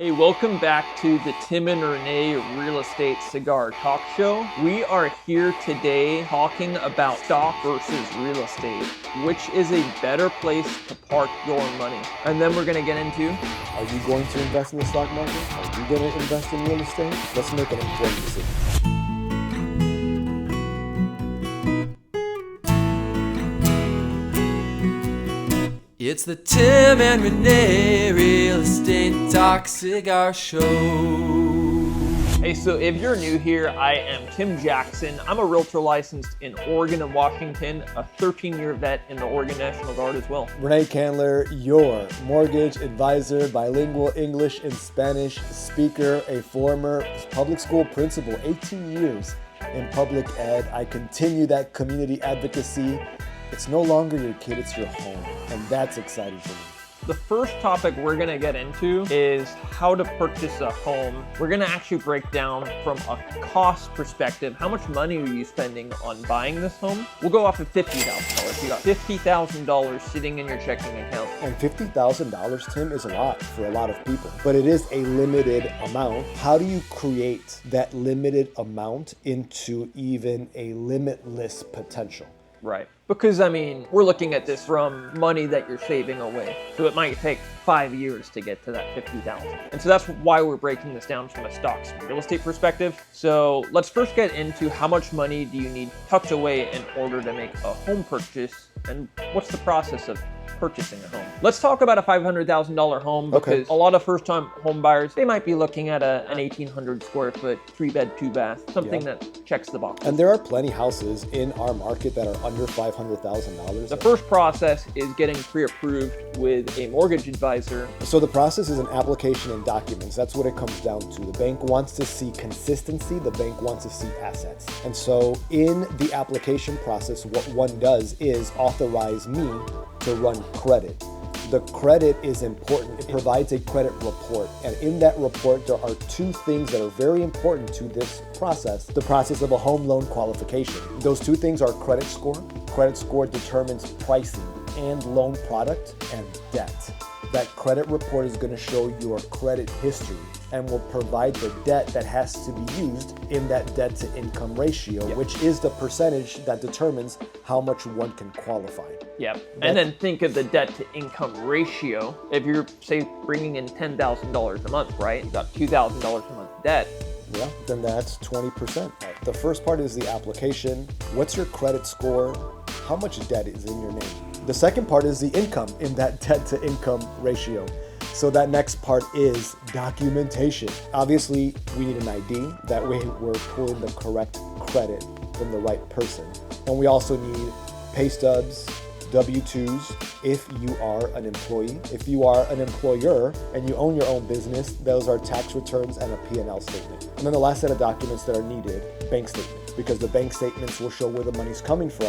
Hey, welcome back to the Tim and Rene Real Estate Cigar Talk Show. We are here today talking about stock versus real estate. Which is a better place to park your money? And then we're going to get into, are you going to invest in the stock market? Are you going to invest in real estate? Let's make an informed decision. It's the Tim and Rene Real Estate Talk Cigar Show. hey, so if you're new here, I am Tim Jackson. I'm a realtor licensed in Oregon and Washington, a 13-year vet in the Oregon National Guard as well. Rene Canler, your mortgage advisor, bilingual English and Spanish speaker, a former public school principal, 18 years in public ed. I continue that community advocacy. It's no longer your kid, it's your home. And that's exciting for me. The first topic we're going to get into is how to purchase a home. We're going to actually break down from a cost perspective, how much money are you spending on buying this home? We'll go off of $50,000. You got $50,000 sitting in your checking account. And $50,000, Tim, is a lot for a lot of people, but it is a limited amount. How do you create that limited amount into even a limitless potential? Right. Because, I mean, we're looking at this from money that you're saving away. So it might take 5 years to get to that $50,000. And so that's why we're breaking this down from a stocks and real estate perspective. So let's first get into how much money do you need tucked away in order to make a home purchase, and what's the process of purchasing a home. Let's talk about a $500,000 home, because a lot of first-time home buyers, they might be looking at an 1,800 square foot, 3-bed, 2-bath, something that checks the box. And there are plenty houses in our market that are under $500,000. The first process is getting pre-approved with a mortgage advisor. So the process is an application and documents. That's what it comes down to. The bank wants to see consistency. The bank wants to see assets. And so in the application process, what one does is authorize me to run credit. The credit is important. It provides a credit report. And in that report, there are two things that are very important to this process, the process of a home loan qualification. Those two things are credit score. Credit score determines pricing and loan product and debt. That credit report is going to show your credit history and will provide the debt that has to be used in that debt to income ratio, which is the percentage that determines how much one can qualify. Yep. And then think of the debt to income ratio. If you're, say, bringing in $10,000 a month, right? You got $2,000 a month debt. Yeah, then that's 20%. The first part is the application. What's your credit score? How much debt is in your name? The second part is the income in that debt to income ratio. So that next part is documentation. Obviously, we need an ID. That way we're pulling the correct credit from the right person. And we also need pay stubs, W-2s if you are an employee. If you are an employer and you own your own business, those are tax returns and a P&L statement. And then the last set of documents that are needed, bank statement, because the bank statements will show where the money's coming from.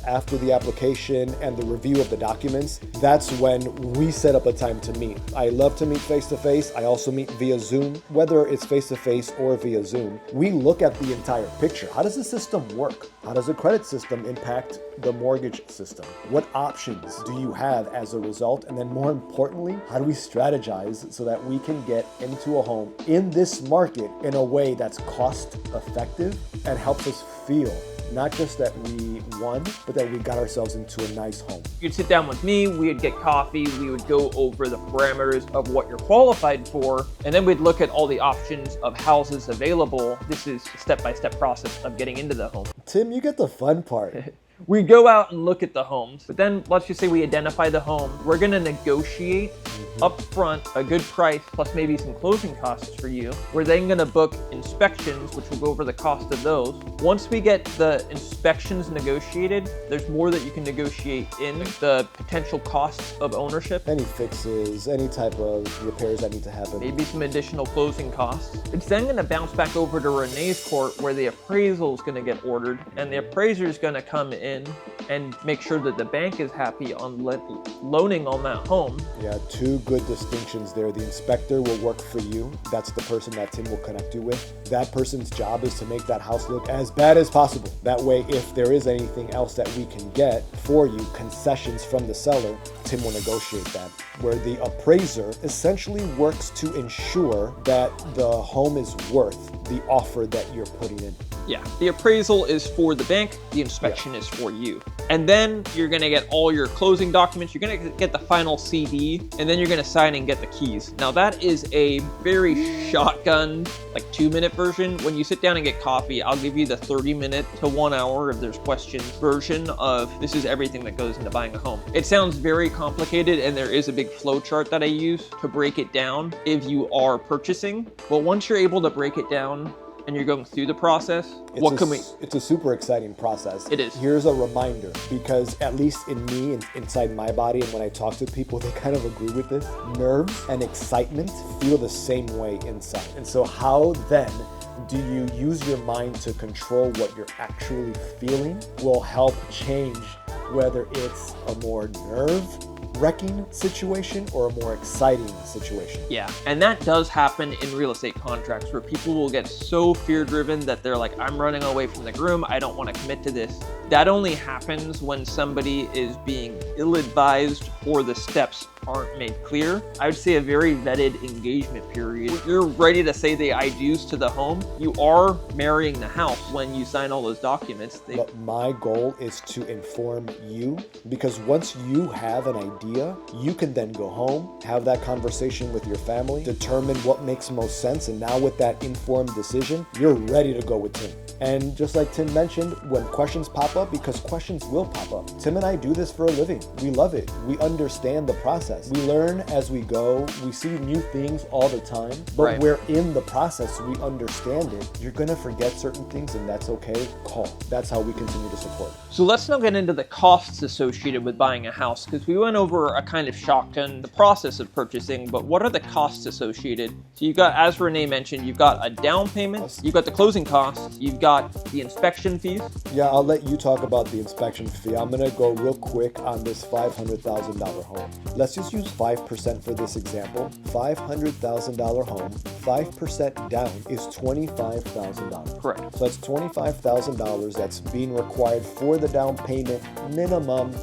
After the application and the review of the documents, that's when we set up a time to meet. I love to meet face-to-face. I also meet via Zoom. Whether it's face-to-face or via Zoom, we look at the entire picture. How does the system work? How does the credit system impact the mortgage system? What options do you have as a result? And then more importantly, how do we strategize so that we can get into a home in this market in a way that's cost effective and helps us feel not just that we won, but that we got ourselves into a nice home. You'd sit down with me, we'd get coffee, we would go over the parameters of what you're qualified for, and then we'd look at all the options of houses available. This is a step-by-step process of getting into the home. Tim, you get the fun part. We go out and look at the homes, but then let's just say we identify the home. We're gonna negotiate up front a good price plus maybe some closing costs for you. We're then gonna book inspections, which will go over the cost of those. Once we get the inspections negotiated, there's more that you can negotiate in the potential costs of ownership. Any fixes, any type of repairs that need to happen. Maybe some additional closing costs. It's then gonna bounce back over to Rene's court where the appraisal is gonna get ordered, and the appraiser is gonna come in and make sure that the bank is happy on loaning on that home. Yeah, 2 two good distinctions there. The inspector will work for you. That's the person that Tim will connect you with. That person's job is to make that house look as bad as possible. That way, if there is anything else that we can get for you, concessions from the seller, Tim will negotiate that. Where the appraiser essentially works to ensure that the home is worth the offer that you're putting in. Yeah, the appraisal is for the bank, the inspection is for you. And then you're gonna get all your closing documents, you're gonna get the final CD, and then you're gonna sign and get the keys. Now that is a very shotgun, like 2-minute version. When you sit down and get coffee, I'll give you the 30-minute to 1 hour, if there's questions, version of this is everything that goes into buying a home. It sounds very complicated, and there is a big flow chart that I use to break it down if you are purchasing. But once you're able to break it down, and you're going through the process, It's a super exciting process. It is. Here's a reminder, because at least in me and inside my body, and when I talk to people, they kind of agree with this. Nerves and excitement feel the same way inside. And so how then do you use your mind to control what you're actually feeling will help change whether it's a more nerve-wrecking situation or a more exciting situation. Yeah, and that does happen in real estate contracts where people will get so fear-driven that they're like, I'm running away from the groom, I don't want to commit to this. That only happens when somebody is being ill-advised or the steps aren't made clear. I would say a very vetted engagement period. When you're ready to say the I do's to the home, you are marrying the house when you sign all those documents. But my goal is to inform you, because once you have an idea, you can then go home, have that conversation with your family, determine what makes most sense, and now with that informed decision, you're ready to go with Tim. And just like Tim mentioned, when questions pop up, because questions will pop up. Tim and I do this for a living. We love it. We understand the process. We learn as we go. We see new things all the time, but Right. we're in the process. We understand it. You're gonna forget certain things, and that's okay. Call. That's how we continue to support. So let's now get into the costs associated with buying a house, because we went over a kind of shotgun, the process of purchasing, but what are the costs associated? So you've got, as Rene mentioned, you've got a down payment, you've got the closing costs, you've got the inspection fees. Yeah, I'll let you talk about the inspection fee. I'm gonna go real quick on this $500,000 home. Let's just use 5% for this example. $500,000 home, 5% down is $25,000. Correct. So that's $25,000 that's being required for the down payment, minimum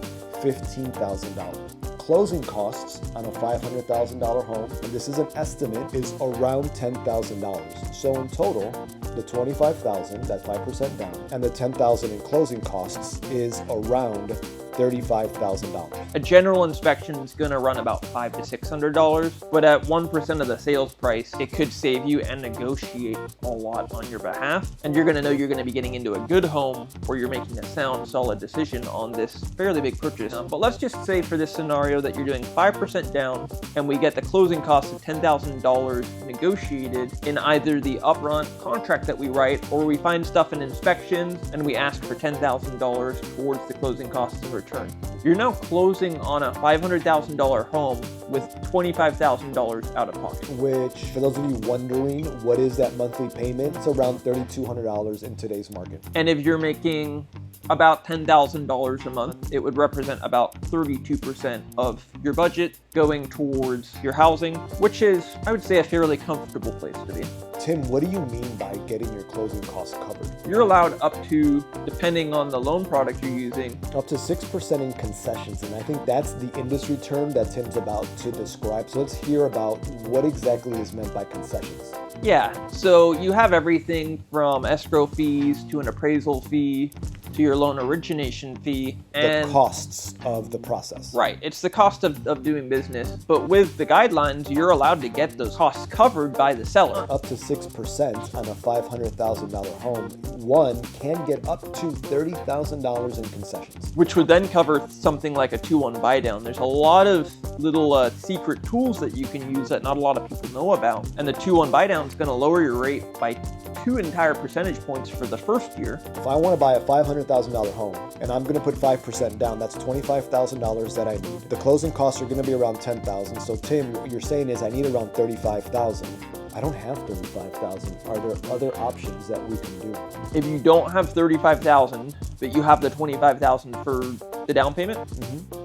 $15,000. Closing costs on a $500,000 home, and this is an estimate, is around $10,000. So in total, the $25,000, that 5% down, and the $10,000 in closing costs is around $35,000. A general inspection is going to run about $500 to $600, but at 1% of the sales price, it could save you and negotiate a lot on your behalf. And you're going to know you're going to be getting into a good home where you're making a sound, solid decision on this fairly big purchase. But let's just say for this scenario that you're doing 5% down and we get the closing costs of $10,000 negotiated in either the upfront contract that we write, or we find stuff in inspections and we ask for $10,000 towards the closing costs in return. You're now closing on a $500,000 home with $25,000 out of pocket. Which, for those of you wondering, what is that monthly payment? It's around $3,200 in today's market. And if you're making about $10,000 a month, it would represent about 32% of your budget going towards your housing, which is, I would say, a fairly comfortable place to be. Tim, what do you mean by getting your closing costs covered? You're allowed up to, depending on the loan product you're using, Up to 6% in concessions, and I think that's the industry term that Tim's about to describe. So let's hear about what exactly is meant by concessions. yeah. So you have everything from escrow fees to an appraisal fee to your loan origination fee, and The costs of the process. right, it's the cost of doing business, but with the guidelines, you're allowed to get those costs covered by the seller. Up to 6% on a $500,000 home, one can get up to $30,000 in concessions. Which would then cover something like a 2-1 buy down. There's a lot of little secret tools that you can use that not a lot of people know about. And the 2-1 buy down is going to lower your rate by 2 entire percentage points for the first year. If I want to buy a $500,000 home and I'm going to put 5% down, that's $25,000 that I need. The closing costs are going to be around $10,000. So Tim, what you're saying is I need around $35,000. I don't have $35,000. Are there other options that we can do? If you don't have $35,000, but you have the $25,000 for the down payment,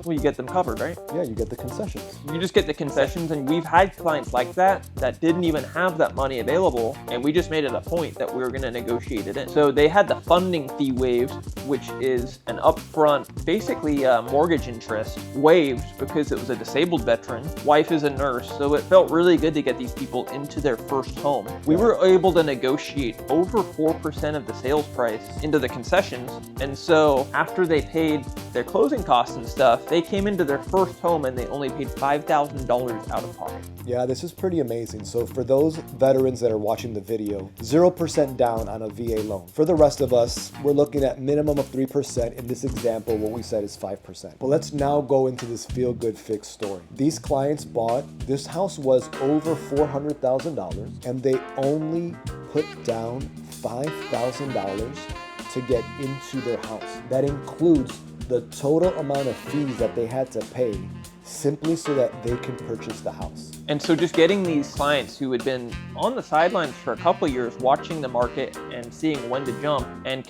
well, you get them covered, right? Yeah, you get the concessions. You just get the concessions, and we've had clients like that didn't even have that money available, and we just made it a point that we were going to negotiate it in. So they had the funding fee waived, which is an upfront, basically mortgage interest waived because it was a disabled veteran. Wife is a nurse, so it felt really good to get these people into their first home. We were able to negotiate over 4% of the sales price into the concessions, and so after they paid their closing costs and stuff, they came into their first home and they only paid $5,000 out of pocket. Yeah, this is pretty amazing. So for those veterans that are watching the video, 0% down on a VA loan. For the rest of us, we're looking at minimum of 3%. In this example, what we said is 5%. But let's now go into this feel-good fix story. These clients bought, this house was over $400,000, and they only put down $5,000 to get into their house. That includes the total amount of fees that they had to pay simply so that they can purchase the house. And so just getting these clients who had been on the sidelines for a couple of years, watching the market and seeing when to jump, and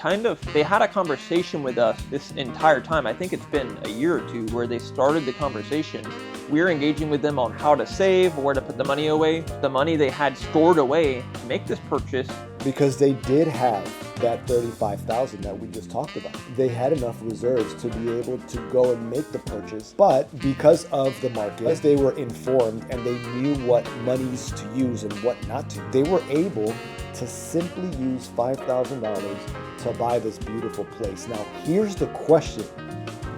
they had a conversation with us this entire time. I think it's been a year or two where they started the conversation. We're engaging with them on how to save, where to put the money away, the money they had stored away to make this purchase. Because they did have that $35,000 that we just talked about. They had enough reserves to be able to go and make the purchase. But because of the market, as they were informed and they knew what monies to use and what not to, they were able to simply use $5,000 to buy this beautiful place. Now, here's the question.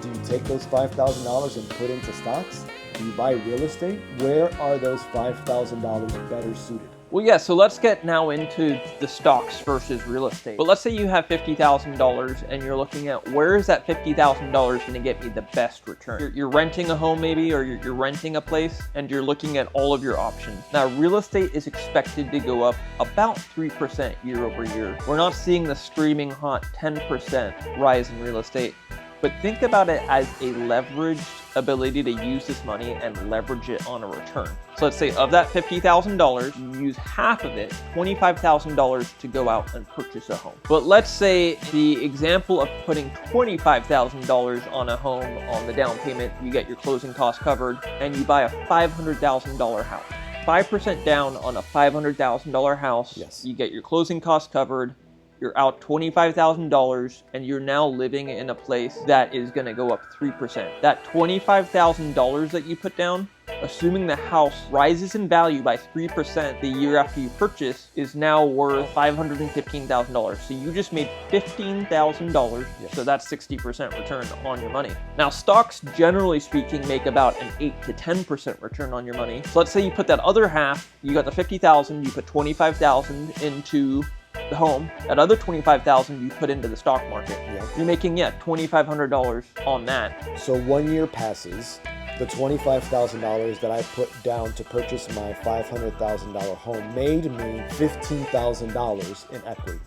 Do you take those $5,000 and put into stocks? Do you buy real estate? Where are those $5,000 better suited? Well, yeah, so let's get now into the stocks versus real estate. But let's say you have $50,000 and you're looking at where is that $50,000 going to get me the best return? You're renting a home maybe, or you're renting a place, and you're looking at all of your options. Now, real estate is expected to go up about 3% year over year. We're not seeing the screaming hot 10% rise in real estate. But think about it as a leveraged ability to use this money and leverage it on a return. So let's say of that $50,000, you use half of it, $25,000 to go out and purchase a home. But let's say the example of putting $25,000 on a home on the down payment, you get your closing costs covered, and you buy a $500,000 house. 5% down on a $500,000 house, yes. You get your closing costs covered, you're out $25,000, and you're now living in a place that is going to go up 3%. That $25,000 that you put down, assuming the house rises in value by 3% the year after you purchase, is now worth $515,000. So you just made $15,000. Yes. So that's 60% return on your money. Now, stocks, generally speaking, make about an 8 to 10% return on your money. So let's say you put that other half, you got the $50,000, you put $25,000 into the home, that other $25,000 you put into the stock market. Yeah. You're making, $2,500 on that. So 1 year passes, the $25,000 that I put down to purchase my $500,000 home made me $15,000 in equity.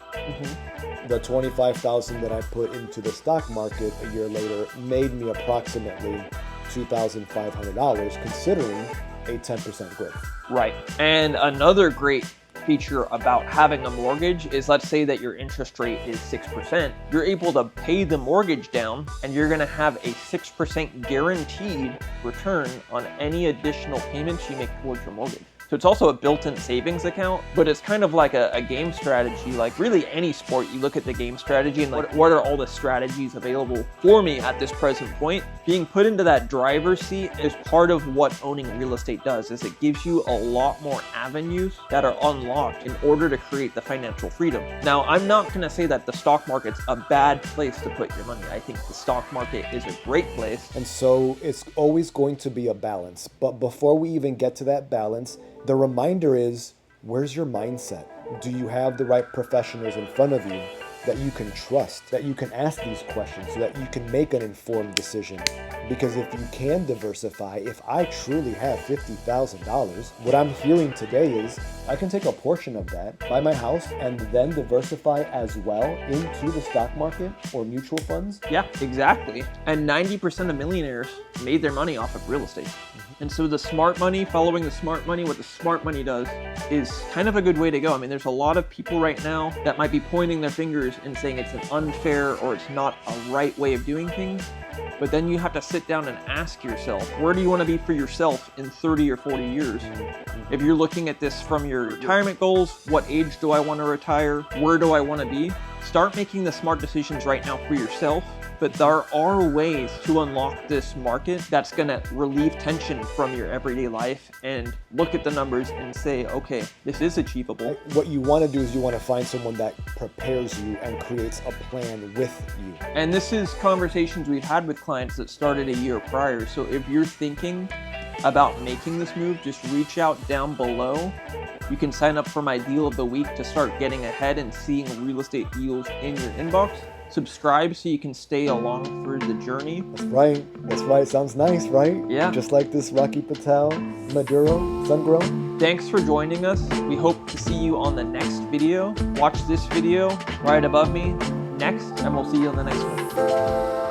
The $25,000 that I put into the stock market a year later made me approximately $2,500, considering a 10% growth. Right. And another great feature about having a mortgage is, let's say that your interest rate is 6%, you're able to pay the mortgage down and you're going to have a 6% guaranteed return on any additional payments you make towards your mortgage. So it's also a built-in savings account, but it's kind of like a game strategy. Like really any sport, you look at the game strategy and like, what are all the strategies available for me at this present point? Being put into that driver's seat is part of what owning real estate does, is it gives you a lot more avenues that are unlocked in order to create the financial freedom. Now, I'm not gonna say that the stock market's a bad place to put your money. I think the stock market is a great place. And so it's always going to be a balance. But before we even get to that balance, the reminder is, where's your mindset? Do you have the right professionals in front of you that you can trust, that you can ask these questions so that you can make an informed decision? Because if you can diversify, if I truly have $50,000, what I'm hearing today is I can take a portion of that, buy my house, and then diversify as well into the stock market or mutual funds. Yeah, exactly. And 90% of millionaires made their money off of real estate. And so the smart money, following the smart money, what the smart money does is kind of a good way to go. I mean, there's a lot of people right now that might be pointing their fingers and saying it's an unfair or it's not a right way of doing things. But then you have to sit down and ask yourself, where do you want to be for yourself in 30 or 40 years? If you're looking at this from your retirement goals, what age do I want to retire? Where do I want to be? Start making the smart decisions right now for yourself. But there are ways to unlock this market that's going to relieve tension from your everyday life and look at the numbers and say, okay, this is achievable. What you want to do is you want to find someone that prepares you and creates a plan with you. And this is conversations we've had with clients that started a year prior. So if you're thinking about making this move, just reach out down below. You can sign up for my deal of the week to start getting ahead and seeing real estate deals in your inbox. Subscribe so you can stay along through the journey. That's right. That's right. Sounds nice, right? Yeah. Just like this Rocky Patel Maduro sun-grown. Thanks for joining us. We hope to see you on the next video. Watch this video right above me next, and we'll see you on the next one.